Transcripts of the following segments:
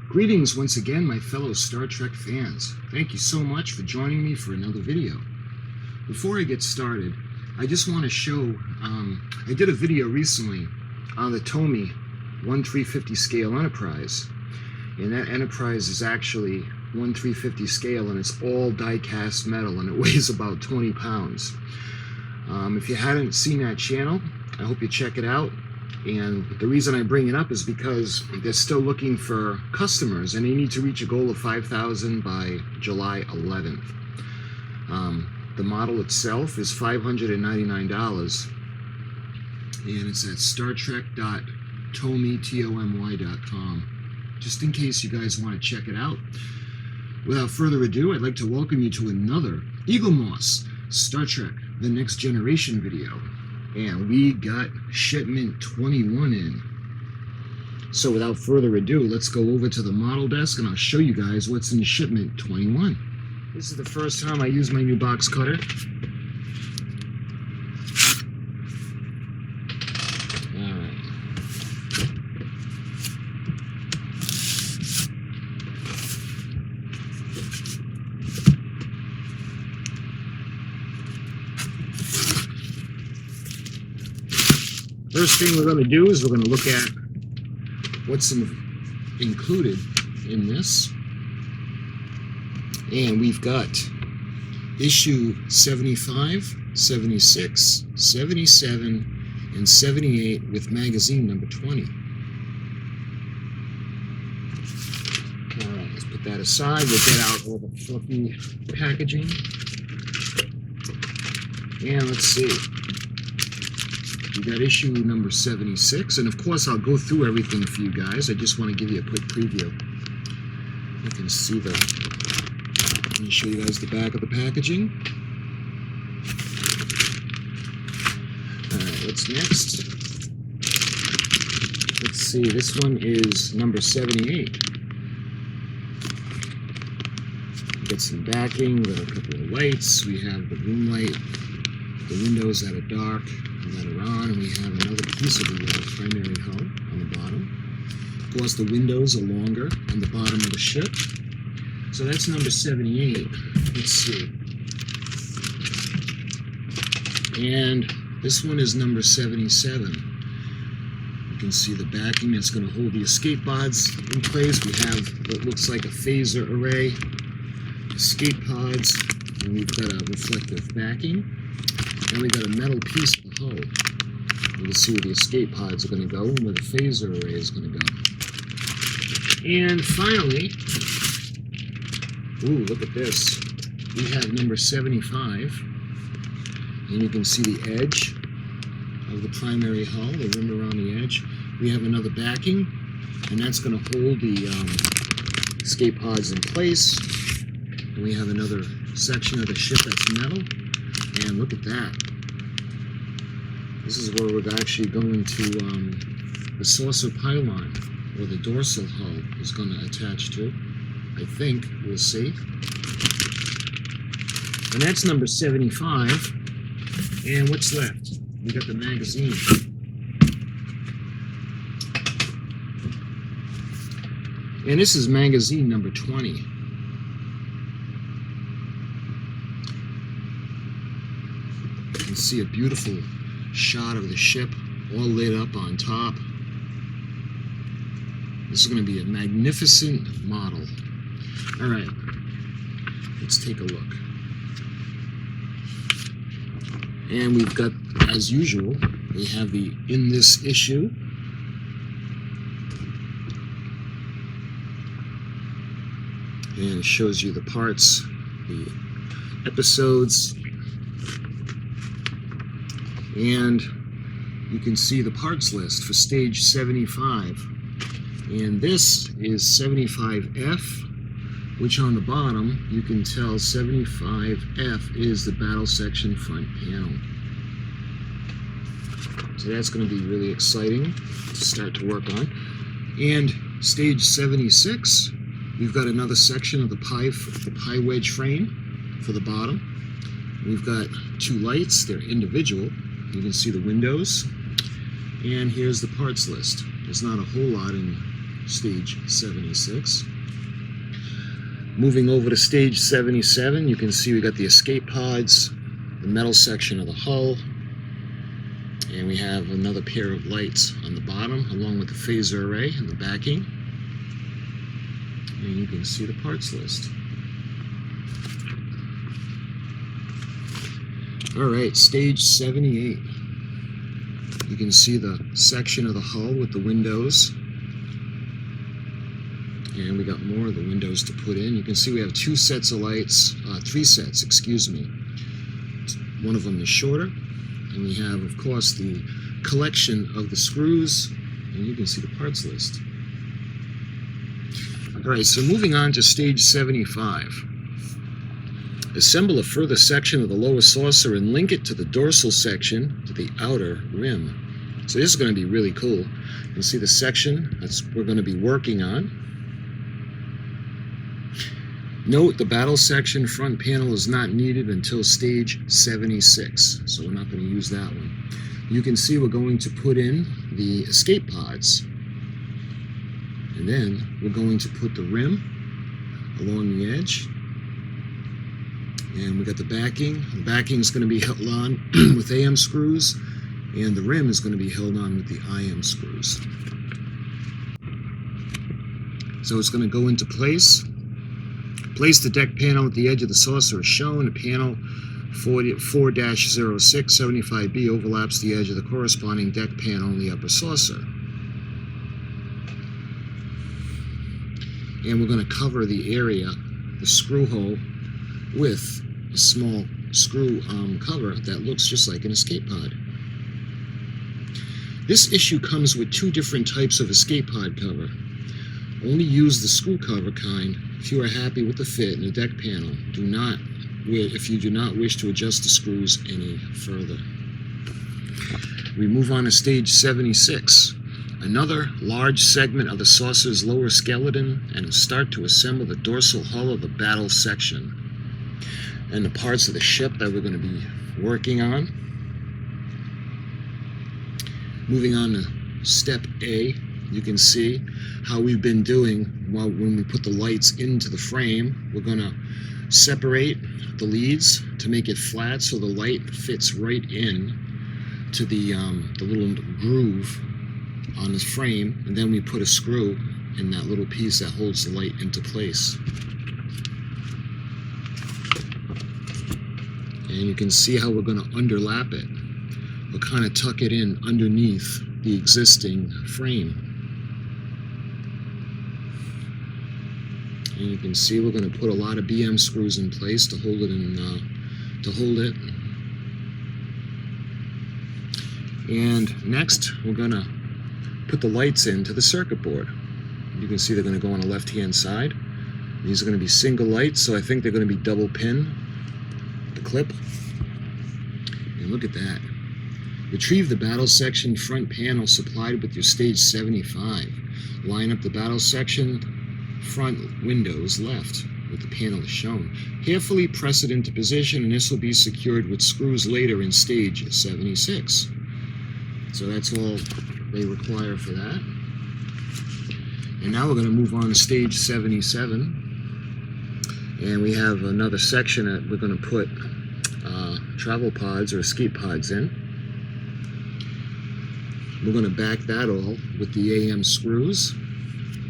Greetings once again, my fellow Star Trek fans. Thank you so much for joining me for another video. Before I get started, I just want to show, I did a video recently on the Tomy 1/350 scale Enterprise. And that Enterprise is actually 1/350 scale, and it's all die-cast metal, and it weighs about 20 pounds. If you hadn't seen that channel, I hope you check it out. And the reason I bring it up is because they're still looking for customers, and they need to reach a goal of 5,000 by July 11th. The model itself is $599, and it's at StarTrek.tomy.com, just in case you guys want to check it out. Without further ado, I'd like to welcome you to another Eaglemoss Star Trek The Next Generation video. And we got Shipment 21 in. So without further ado, let's go over to the model desk and I'll show you guys what's in Shipment 21. This is the first time I use my new box cutter. Alright. First thing we're going to do is we're going to look at what's included in this. And we've got issue 75, 76, 77, and 78 with magazine number 20. Alright, let's put that aside. We'll get out all the fluffy packaging. And let's see. We got issue number 76, and of course I'll go through everything for you guys. I just want to give you a quick preview. You can see let me show you guys the back of the packaging. Alright, what's next? Let's see, this one is number 78. We got some backing, we got a couple of lights. We have the room light, the windows that are dark, that are on, and we have another piece of the primary hull on the bottom. Of course, the windows are longer on the bottom of the ship. So that's number 78. Let's see. And this one is number 77. You can see the backing that's going to hold the escape pods in place. We have what looks like a phaser array, escape pods, and we've got a reflective backing. Then we got a metal piece of the hull. You can see where the escape pods are going to go and where the phaser array is going to go. And finally, ooh, look at this. We have number 75. And you can see the edge of the primary hull, the rim around the edge. We have another backing, and that's going to hold the escape pods in place. And we have another section of the ship that's metal. And look at that. This is where we're actually going to the saucer pylon, or the dorsal hull is going to attach to. I think. We'll see. And that's number 75. And what's left? We got the magazine. And this is magazine number 20. You can see a beautiful shot of the ship all lit up on top. This is going to be a magnificent model. Alright, let's take a look. And we've got, as usual, we have the in this issue. And it shows you the parts, the episodes. And you can see the parts list for stage 75. And this is 75F, which on the bottom you can tell 75F is the battle section front panel. So that's going to be really exciting to start to work on. And stage 76, we've got another section of the pie wedge frame for the bottom. We've got two lights, they're individual. You can see the windows. And here's the parts list. There's not a whole lot in stage 76. Moving over to stage 77, you can see we got the escape pods, the metal section of the hull, and we have another pair of lights on the bottom along with the phaser array and the backing. And you can see the parts list. Alright, stage 78. You can see the section of the hull with the windows. And we got more of the windows to put in. You can see we have two sets of lights, three sets, excuse me. One of them is shorter. And we have, of course, the collection of the screws. And you can see the parts list. Alright, so moving on to stage 75. Assemble a further section of the lower saucer and link it to the dorsal section to the outer rim. So this is going to be really cool. You can see the section that's we're going to be working on. Note the battle section front panel is not needed until stage 76, so we're not going to use that one. You can see we're going to put in the escape pods, and then we're going to put the rim along the edge, and we got the backing. The backing is going to be held on with AM screws, and the rim is going to be held on with the IM screws. So it's going to go into place. Place the deck panel at the edge of the saucer as shown. The panel 4-0675B overlaps the edge of the corresponding deck panel in the upper saucer. And we're going to cover the area, the screw hole, with a small screw cover that looks just like an escape pod. This issue comes with two different types of escape pod cover. Only use the screw cover kind if you are happy with the fit in the deck panel. If you do not wish to adjust the screws any further. We move on to stage 76. Another large segment of the saucer's lower skeleton, and start to assemble the dorsal hull of the battle section and the parts of the ship that we're going to be working on. Moving on to step A, you can see how we've been doing when we put the lights into the frame. We're going to separate the leads to make it flat so the light fits right in to the little groove on the frame, and then we put a screw in that little piece that holds the light into place. And you can see how we're going to underlap it. We'll kind of tuck it in underneath the existing frame. And you can see we're going to put a lot of BM screws in place to hold it And next, we're going to put the lights into the circuit board. You can see they're going to go on the left-hand side. These are going to be single lights, so I think they're going to be double pin the clip. And look at that. Retrieve the battle section front panel supplied with your stage 75. Line up the battle section front windows left with the panel as shown. Carefully press it into position, and this will be secured with screws later in stage 76. So that's all they require for that. And now we're going to move on to stage 77. And we have another section that we're going to put travel pods or escape pods in. We're going to back that all with the AM screws,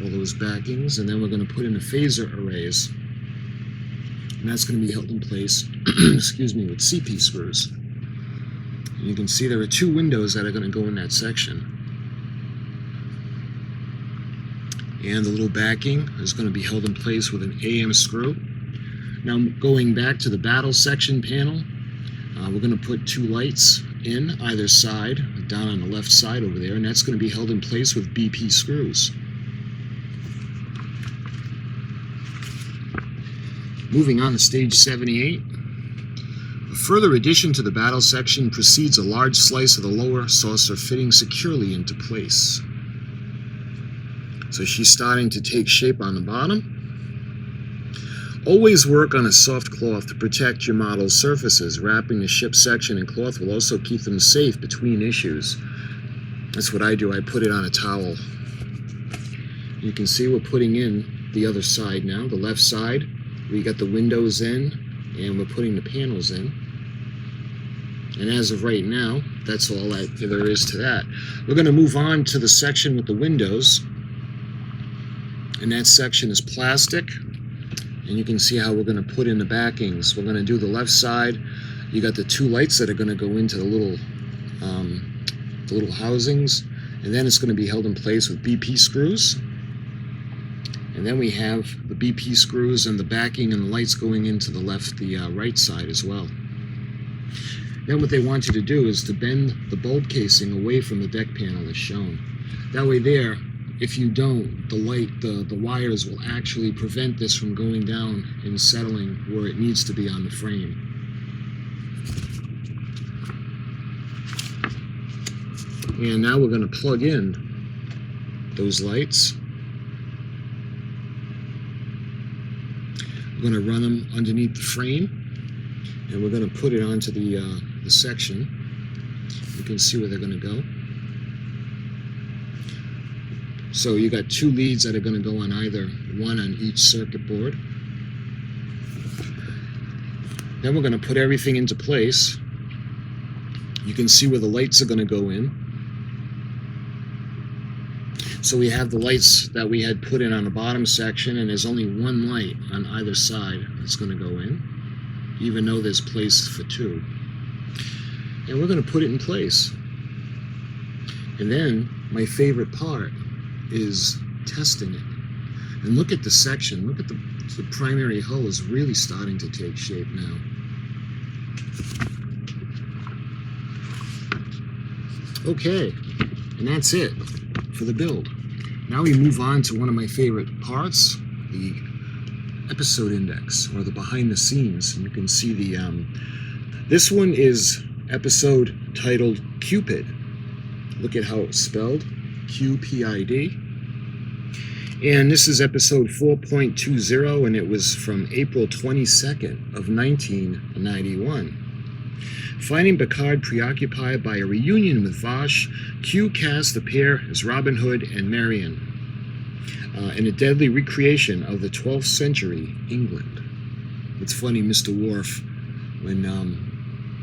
all those backings, and then we're going to put in the phaser arrays. And that's going to be held in place, excuse me, with CP screws. And you can see there are two windows that are going to go in that section. And the little backing is going to be held in place with an AM screw. Now going back to the battle section panel, we're going to put two lights in either side, down on the left side over there, and that's going to be held in place with BP screws. Moving on to stage 78. A further addition to the battle section precedes a large slice of the lower saucer fitting securely into place. So she's starting to take shape on the bottom. Always work on a soft cloth to protect your model's surfaces. Wrapping the ship section in cloth will also keep them safe between issues. That's what I do. I put it on a towel. You can see we're putting in the other side now, the left side. We got the windows in, and we're putting the panels in. And as of right now, that's all that there is to that. We're going to move on to the section with the windows. And that section is plastic. And you can see how we're going to put in the backings. We're going to do the left side. You got the two lights that are going to go into the little housings. And then it's going to be held in place with BP screws. And then we have the BP screws and the backing and the lights going into the right side as well. Then what they want you to do is to bend the bulb casing away from the deck panel as shown. That way there, if you don't, the wires will actually prevent this from going down and settling where it needs to be on the frame. And now we're going to plug in those lights. We're going to run them underneath the frame, and we're going to put it onto the section. You can see where they're going to go. So you got two leads that are going to go on either, one on each circuit board. Then we're going to put everything into place. You can see where the lights are going to go in. So we have the lights that we had put in on the bottom section, and there's only one light on either side that's going to go in, even though there's place for two. And we're going to put it in place. And then my favorite part is testing it. And look at the section. Look at the primary hull is really starting to take shape now. Okay, and that's it for the build. Now we move on to one of my favorite parts, the episode index, or the behind the scenes. And you can see this one is episode titled Cupid. Look at how it's spelled, Q-P-I-D. And this is episode 4.20, and it was from April 22nd of 1991. Finding Picard preoccupied by a reunion with Vash, Q cast the pair as Robin Hood and Marian in a deadly recreation of the 12th century England. It's funny, Mr. Worf, when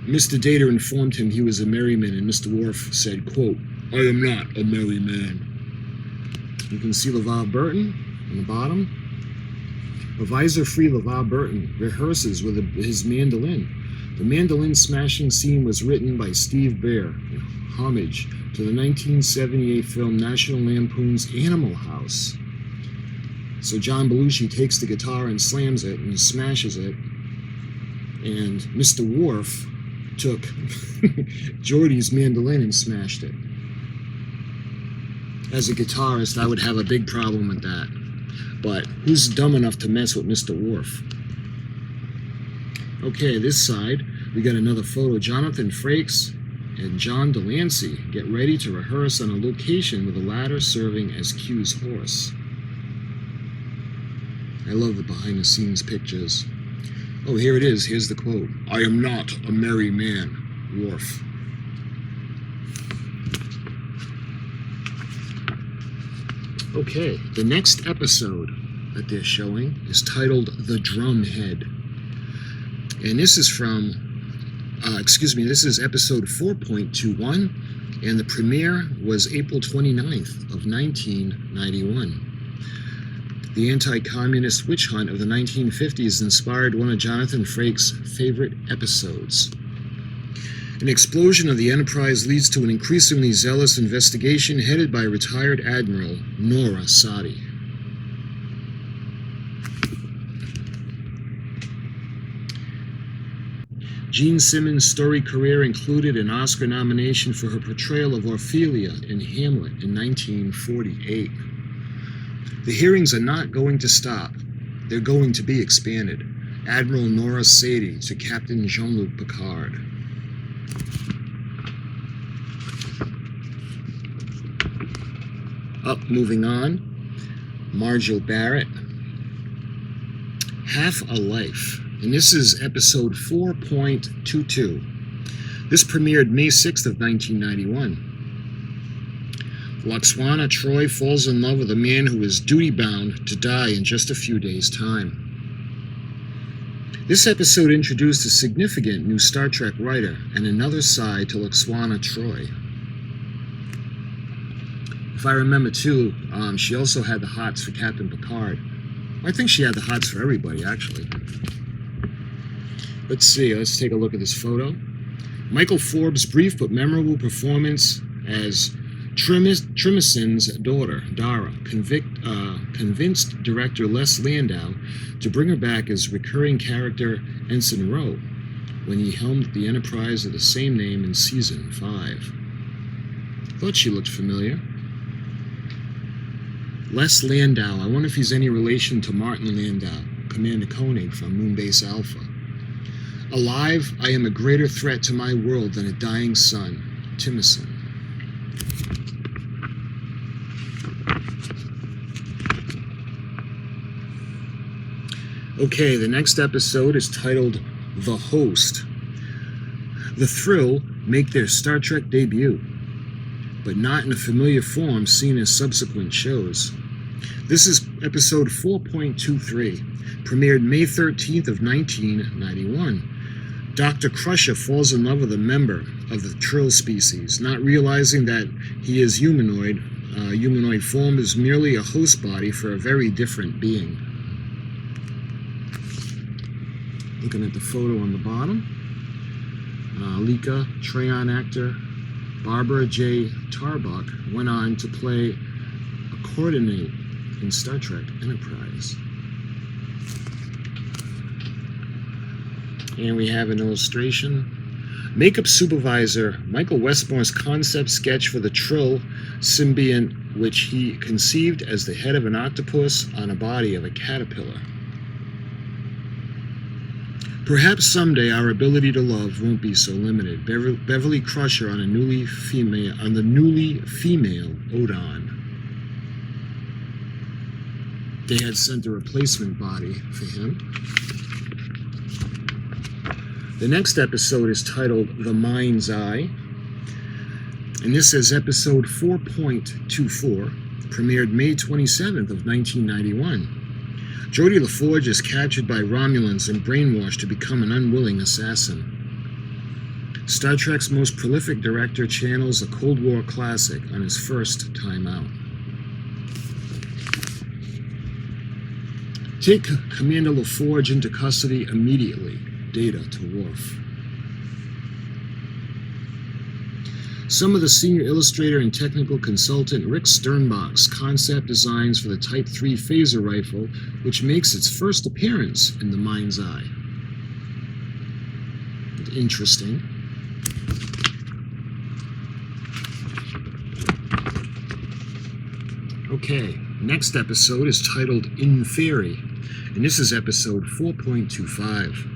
Mr. Data informed him he was a merry man, and Mr. Worf said, quote, "I am not a merry man." You can see LeVar Burton on the bottom. A visor-free LeVar Burton rehearses with his mandolin. The mandolin smashing scene was written by Steve Bear, in homage to the 1978 film National Lampoon's Animal House. So John Belushi takes the guitar and slams it and smashes it. And Mr. Worf took Geordie's mandolin and smashed it. As a guitarist, I would have a big problem with that. But who's dumb enough to mess with Mr. Worf? Okay, this side, we got another photo. Jonathan Frakes and John Delancey get ready to rehearse on a location with the latter serving as Q's horse. I love the behind-the-scenes pictures. Oh, here it is. Here's the quote. "I am not a merry man, Worf." Okay, the next episode that they're showing is titled The Drumhead. And this is from, this is episode 4.21, and the premiere was April 29th of 1991. The anti-communist witch hunt of the 1950s inspired one of Jonathan Frakes' favorite episodes. An explosion of the Enterprise leads to an increasingly zealous investigation headed by retired Admiral Nora Sadi. Gene Simmons' storied career included an Oscar nomination for her portrayal of Ophelia in Hamlet in 1948. The hearings are not going to stop. They're going to be expanded. Admiral Nora Sadi to Captain Jean-Luc Picard. Moving on. Margil Barrett. Half a Life. And this is episode 4.22. This premiered May 6th of 1991. Laxwana Troy falls in love with a man who is duty-bound to die in just a few days' time. This episode introduced a significant new Star Trek writer and another side to Laxwana Troy. If I remember too, she also had the hots for Captain Picard. I think she had the hots for everybody, actually. Let's see, let's take a look at this photo. Michael Forbes' brief but memorable performance as Trimison's daughter, Dara, convinced director Les Landau to bring her back as recurring character Ensign Rowe when he helmed the Enterprise of the same name in Season 5. Thought she looked familiar. Les Landau, I wonder if he's any relation to Martin Landau, Commander Koenig from Moonbase Alpha. Alive, I am a greater threat to my world than a dying sun, Timison. Okay, the next episode is titled The Host. The Thrill make their Star Trek debut, but not in a familiar form seen in subsequent shows. This is episode 4.23, premiered May 13th of 1991. Dr. Crusher falls in love with a member of the Trill species, not realizing that he is humanoid. Humanoid form is merely a host body for a very different being. Looking at the photo on the bottom, Lika, Treon actor Barbara J. Tarbuck went on to play a coordinate in Star Trek Enterprise. And we have an illustration. Makeup supervisor Michael Westmore's concept sketch for the Trill symbiont, which he conceived as the head of an octopus on a body of a caterpillar. Perhaps someday our ability to love won't be so limited. Beverly Crusher on the newly female Odon. They had sent a replacement body for him. The next episode is titled The Mind's Eye, and this is episode 4.24, premiered May 27th of 1991. Geordi LaForge is captured by Romulans and brainwashed to become an unwilling assassin. Star Trek's most prolific director channels a Cold War classic on his first time out. Take Commander LaForge into custody immediately. Data to Worf. Some of the senior illustrator and technical consultant Rick Sternbach's concept designs for the Type 3 phaser rifle, which makes its first appearance in The Mind's Eye. Interesting. Okay, next episode is titled In Theory, and this is episode 4.25.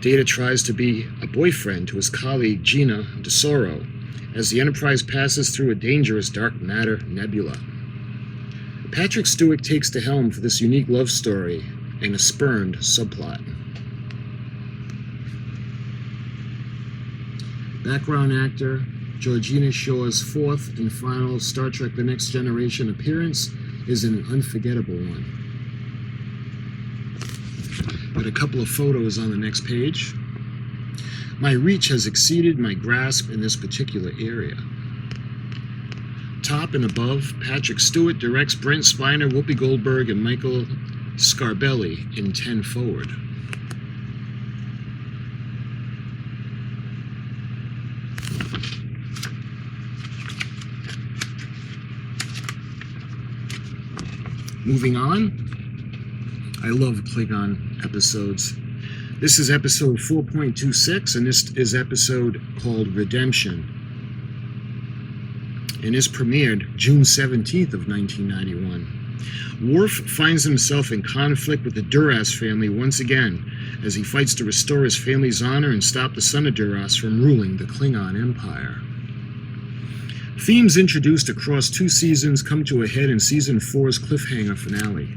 Data tries to be a boyfriend to his colleague Gina DeSoro as the Enterprise passes through a dangerous dark matter nebula. Patrick Stewart takes the helm for this unique love story and a spurned subplot. Background actor Georgina Shore's fourth and final Star Trek The Next Generation appearance is an unforgettable one. Got a couple of photos on the next page. My reach has exceeded my grasp in this particular area. Top and above, Patrick Stewart directs Brent Spiner, Whoopi Goldberg, and Michael Scarpelli in 10 Forward. Moving on, I love Klingon episodes. This is episode 4.26, and this is episode called Redemption. And is premiered June 17th of 1991. Worf finds himself in conflict with the Duras family once again, as he fights to restore his family's honor and stop the son of Duras from ruling the Klingon Empire. Themes introduced across 2 seasons come to a head in Season 4's cliffhanger finale.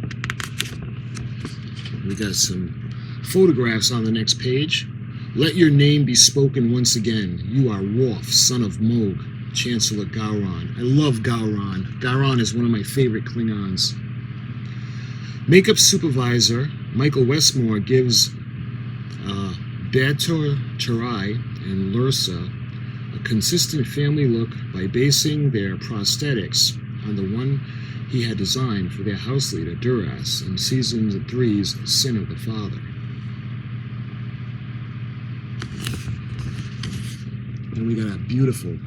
We got some photographs on the next page. Let your name be spoken once again. You are Worf, son of Moog. Chancellor Gowron. I love Gowron. Gowron is one of my favorite Klingons. Makeup supervisor Michael Westmore gives Beator Tarai and Lursa a consistent family look by basing their prosthetics on the one he had designed for their house leader, Duras, in Season 3's Sin of the Father. And we got a beautiful,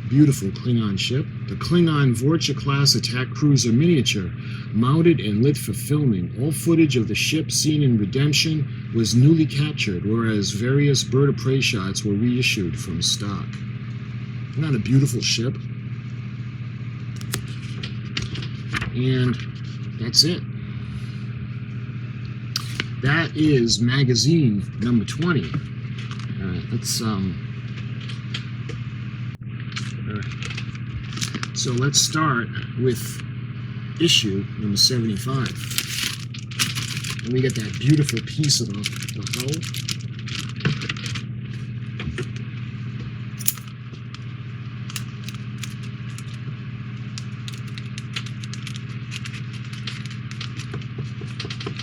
beautiful Klingon ship. The Klingon Vorcha-class attack cruiser miniature, mounted and lit for filming. All footage of the ship seen in Redemption was newly captured, whereas various bird of prey shots were reissued from stock. Isn't that a beautiful ship? And that's it. That is magazine number 20. All right, so let's start with issue number 75. And we get that beautiful piece of the hull.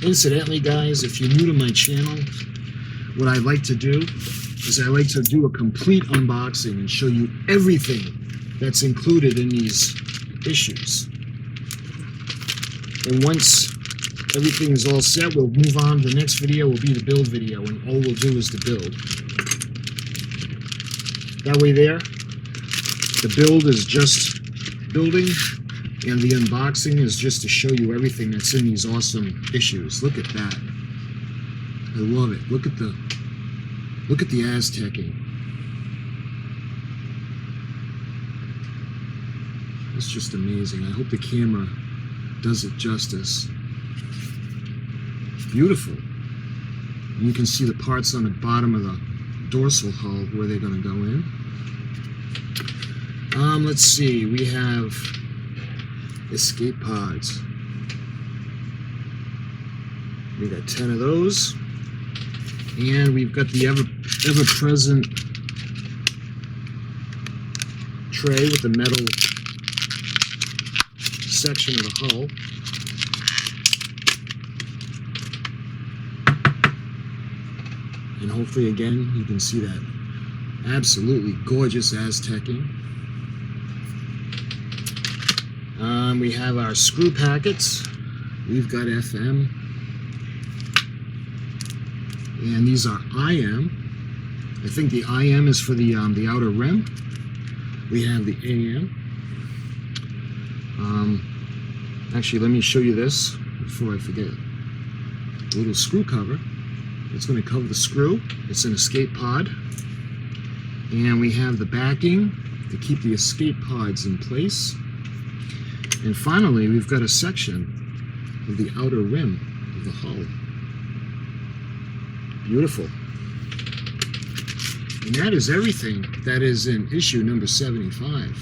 Incidentally, guys, if you're new to my channel, what I like to do is I like to do a complete unboxing and show you everything that's included in these issues. And once everything is all set, we'll move on. The next video will be the build video, and all we'll do is the build. That way there, the build is just building, and the unboxing is just to show you everything that's in these awesome issues. Look at that. I love it. Look at the Aztecing. It's just amazing. I hope the camera does it justice. Beautiful. And you can see the parts on the bottom of the dorsal hull where they're going to go in. Let's see. We have escape pods. We got 10 of those. And we've got the ever-present tray with the metal section of the hull. And hopefully, again, you can see that absolutely gorgeous Aztecing. We have our screw packets. We've got FM. And these are IM. I think the IM is for the outer rim. We have the AM. Actually, let me show you this before I forget. A little screw cover. It's going to cover the screw. It's an escape pod. And we have the backing to keep the escape pods in place. And finally, we've got a section of the outer rim of the hull. Beautiful. And that is everything that is in issue number 75.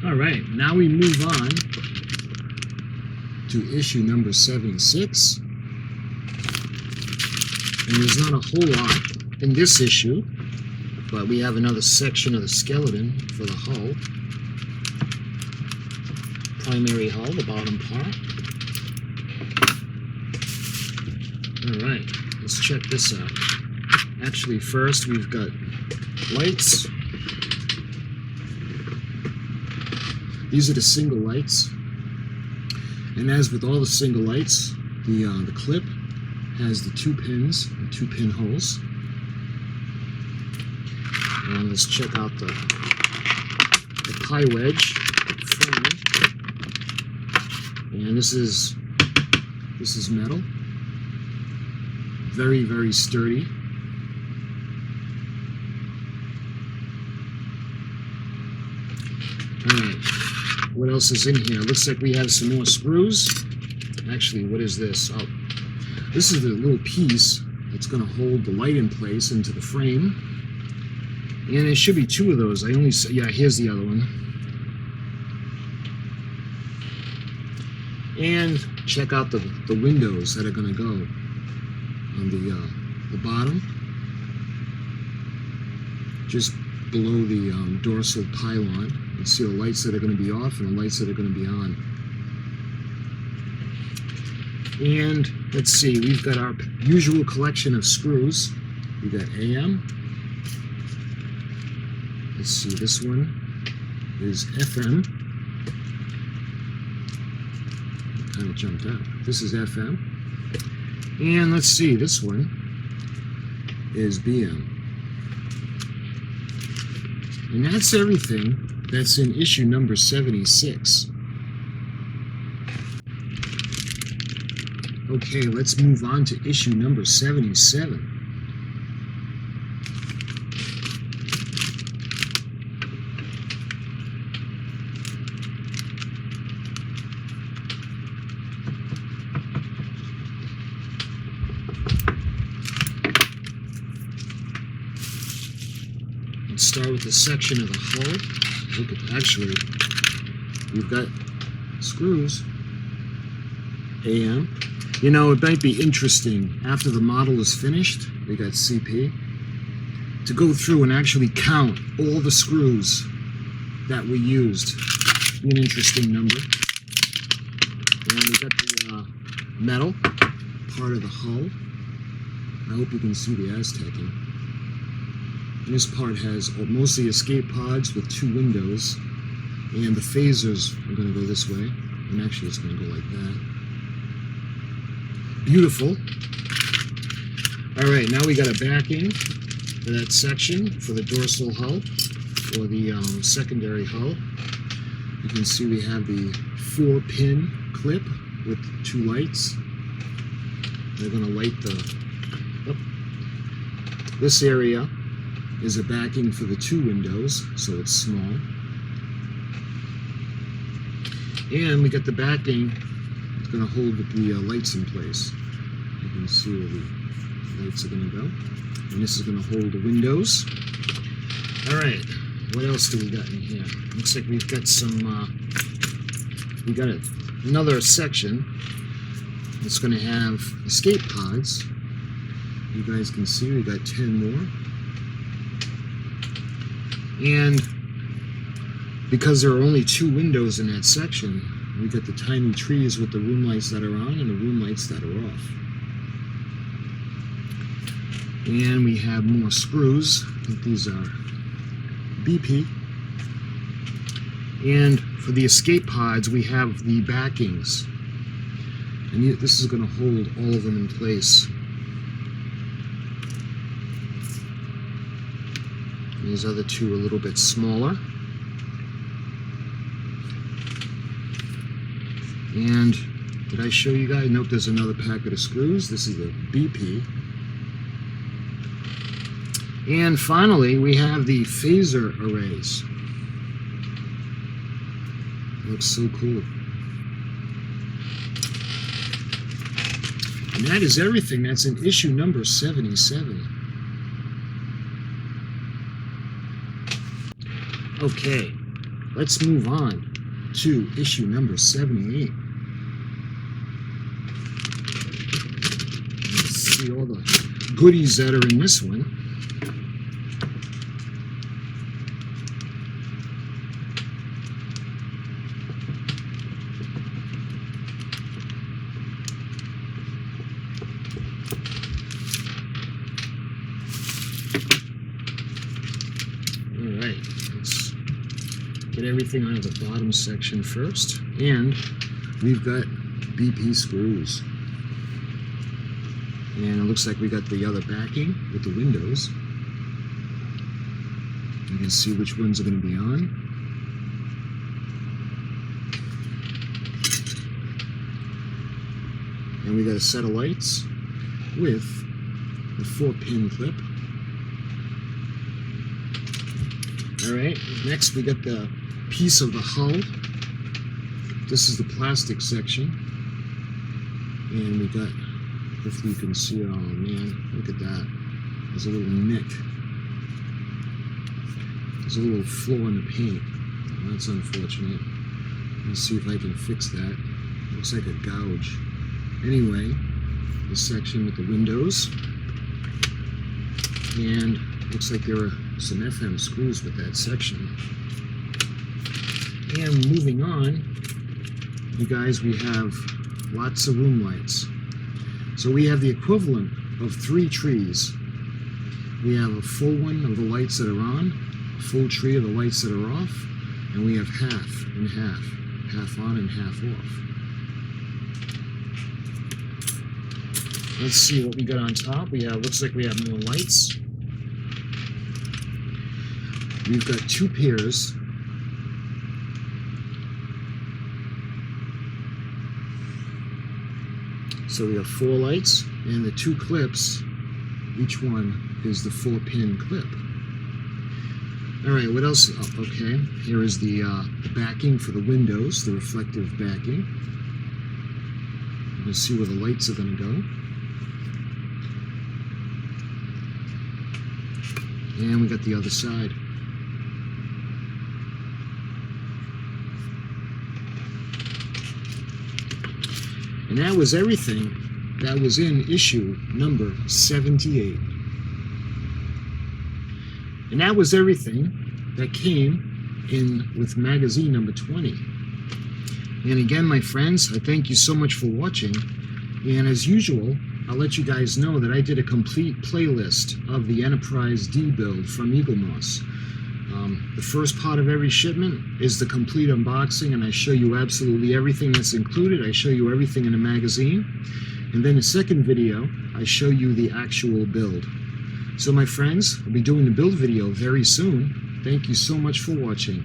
All right, now we move on to issue number 76. And there's not a whole lot in this issue, but we have another section of the skeleton for the hull. Primary hull, the bottom part. All right, let's check this out. Actually, first we've got lights. These are the single lights. And as with all the single lights, the clip has the 2 pins, the 2 pinholes. And let's check out the pie wedge frame. And this is metal. Very, very sturdy. Alright, what else is in here? Looks like we have some more screws. Actually, what is this? Oh, this is the little piece that's going to hold the light in place into the frame. And it should be 2 of those. Yeah, here's the other one. And check out the windows that are going to go on the bottom. Just below the dorsal pylon. You see the lights that are going to be off and the lights that are going to be on. And let's see, we've got our usual collection of screws. We've got AM. Let's see, this one is FM. Kind of jumped out. This is FM. And let's see, this one is BM. And that's everything that's in issue number 76. Okay, let's move on to issue number 77. Let's start with the section of the hull. Look at, actually, we've got screws, AM. You know, it might be interesting, after the model is finished, we got CP, to go through and actually count all the screws that we used. Be an interesting number. And we got the metal part of the hull. I hope you can see the Aztecing. And this part has mostly escape pods with 2 windows, and the phasers are going to go this way, and actually it's going to go like that. Beautiful. All right, now we got a backing for that section for the dorsal hull, or the secondary hull. You can see we have the 4-pin clip with 2 lights. They're going to light the... Oh. This area is a backing for the 2 windows, so it's small. And we got the backing. It's going to hold the lights in place. You can see where the lights are going to go. And this is going to hold the windows. All right, what else do we got in here? Looks like we've got some, we got another section that's going to have escape pods. You guys can see we got 10 more. And because there are only 2 windows in that section, we got the tiny trees with the room lights that are on and the room lights that are off. And we have more screws. I think these are BP. And for the escape pods, we have the backings. And this is going to hold all of them in place. And these other 2 are a little bit smaller. And did I show you guys? Nope, there's another packet of screws. This is the BP. And finally, we have the phaser arrays. Looks so cool. And that is everything that's in issue number 77. Okay, let's move on to issue number 78. See all the goodies that are in this one. All right, let's get everything out of the bottom section first. And we've got BP screws. And it looks like we got the other backing with the windows. You can see which ones are going to be on. And we got a set of lights with the 4-pin clip. Alright, next we got the piece of the hull. This is the plastic section. And we got, hopefully you can see it. Oh man, look at that. There's a little nick. There's a little flaw in the paint. Oh, that's unfortunate. Let's see if I can fix that. Looks like a gouge. Anyway, this section with the windows. And Looks like there are some FM screws with that section. And moving on, you guys, we have lots of room lights. So we have the equivalent of 3 trees. We have a full one of the lights that are on, a full tree of the lights that are off, and we have half and half, half on and half off. Let's see what we got on top. Looks like we have more lights. We've got 2 pairs. So we have 4 lights, and the 2 clips, each one is the 4-pin clip. Alright, what else? Oh, okay, here is the backing for the windows, the reflective backing. We'll see where the lights are going to go. And we got the other side. And that was everything that was in issue number 78. And that was everything that came in with magazine number 20. And again, my friends, I thank you so much for watching. And as usual, I'll let you guys know that I did a complete playlist of the Enterprise D build from Eaglemoss. The first part of every shipment is the complete unboxing, and I show you absolutely everything that's included. I show you everything in the magazine. And then the second video, I show you the actual build. So my friends, I'll be doing the build video very soon. Thank you so much for watching.